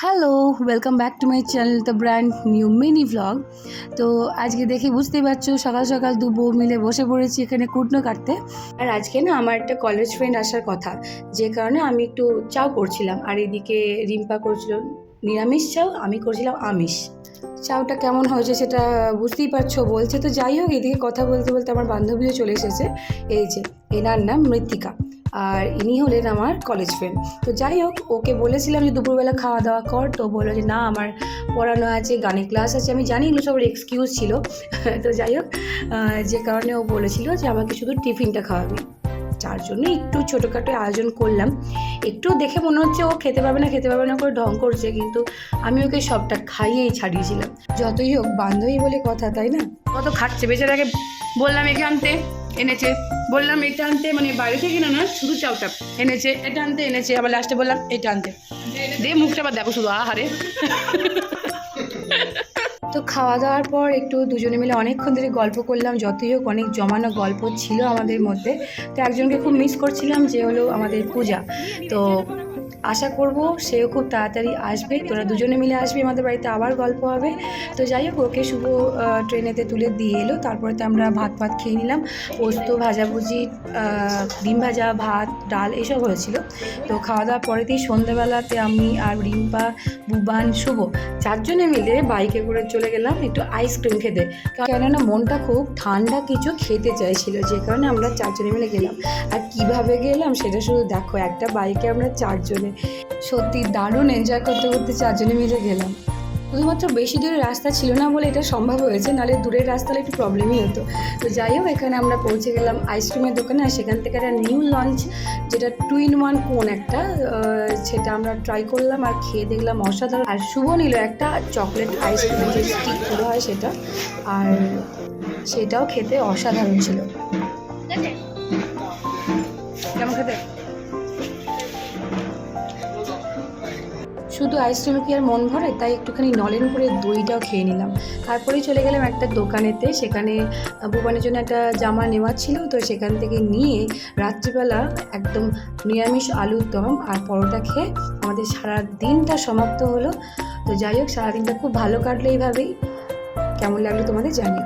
Hello, welcome back to my channel the brand new mini vlog. তো আজকে দেখে বুঝতেই পারছো, সকাল সকাল দু বউ মিলে বসে পড়েছি এখানে কুটনো কাটতে। আর আজকে না আমার একটা কলেজ ফ্রেন্ড আসার কথা, যে কারণে আমি একটু চাও করছিলাম। আর এদিকে রিম্পা করছিল নিরামিষ চাও, আমি করছিলাম আমিষ। চাউটা কেমন হয়েছে সেটা বুঝতেই পারছো বলছে। তো যাই হোক, এদিকে কথা বলতে বলতে আমার বান্ধবীও চলে এসেছে। এই যে, এনার নাম মৃত্তিকা, আর ইনি হলেন আমার কলেজ ফ্রেন্ড। তো যাই হোক, ওকে বলেছিলাম যে দুপুরবেলা খাওয়া দাওয়া কর, তো বললো যে না, আমার পড়ানো আছে, গানের ক্লাস আছে। আমি জানি এগুলো সব এক্সকিউজ ছিল। তো যাই হোক, যে কারণে ও বলেছিল যে আমাকে শুধু টিফিনটা খাওয়াবি, যার জন্য একটু ছোটোখাটো আয়োজন করলাম। একটু দেখে মনে হচ্ছে ও খেতে পারবে না করে ঢং করছে, কিন্তু আমি ওকে সবটা খাইয়েই ছাড়িয়েছিলাম। যতই হোক বান্ধবী বলে কথা, তাই না? কত খাচ্ছে বেচারাকে। বললাম একে আনতে, এনেছে। বললাম এটা আনতে, মানে বাইরে থেকে না, শুধু চাউটা এনেছে। এটা আনতে এনেছে, আবার লাস্টে বললাম এটা আনতে, দিয়ে মুখটা আবার দেখো শুধু আহারে। তো খাওয়া দাওয়ার পর একটু দুজনে মিলে অনেকক্ষণ ধরে গল্প করলাম। যতই হোক অনেক জমানো গল্প ছিল আমাদের মধ্যে। তো একজনকে খুব মিস করছিলাম, যে হলো আমাদের পূজা। তো আশা করব সেও খুব তাড়াতাড়ি আসবে, তোরা দুজনে মিলে আসবি আমাদের বাড়িতে, আবার গল্প হবে। তো যাই হোক, ওকে শুভ ট্রেনেতে তুলে দিয়ে এলো। তারপরে তো আমরা ভাত খেয়ে নিলাম। পোস্ত, ভাজাভুজি, ডিম ভাজা, ভাত, ডাল এসব হয়েছিল। তো খাওয়া দাওয়ার পরেতেই সন্ধ্যাবেলাতে আমি আর রিম্পা, বুবান, শুভ চারজনে মিলে বাইকে করে চলে গেলাম একটু আইসক্রিম খেতে। কেননা মনটা খুব ঠান্ডা কিছু খেতে চাইছিল, যে কারণে আমরা চারজনে মিলে গেলাম। আর কিভাবে গেলাম সেটা শুধু দেখো, একটা বাইকে আমরা চারজনে। সত্যি দারুণ এনজয় করতে করতে চারজনে মিলে গেলাম। শুধুমাত্র বেশি দূরের রাস্তা ছিল না বলে এটা সম্ভব হয়েছে, নাহলে দূরের রাস্তা হলে একটু প্রবলেমই হতো। তো যাই হোক, এখানে আমরা পৌঁছে গেলাম আইসক্রিমের দোকানে। আর সেখান থেকে একটা নিউ লঞ্চ, যেটা 2-in-1 কোন একটা, সেটা আমরা ট্রাই করলাম আর খেয়ে দেখলাম অসাধারণ। আর শুভ নিল একটা চকলেট আইসক্রিম, যে স্টিকগুলো হয় সেটা, আর সেটাও খেতে অসাধারণ ছিল। কেমন খেতে? শুধু আইসক্রিমে কি আর মন ভরে, তাই একটুখানি নলেন করে দইটাও খেয়ে নিলাম। তারপরেই চলে গেলাম একটা দোকানেতে, সেখানে ভুবনের জন্য একটা জামা নেওয়া ছিল। তো সেখান থেকে নিয়ে রাত্রিবেলা একদম নিরামিষ আলুর দম আর পরোটা খেয়ে আমাদের সারা দিনটা সমাপ্ত হলো। তো যাই হোক, সারাদিনটা খুব ভালো কাটলো এইভাবেই। কেমন লাগলো তোমাদের জানিও।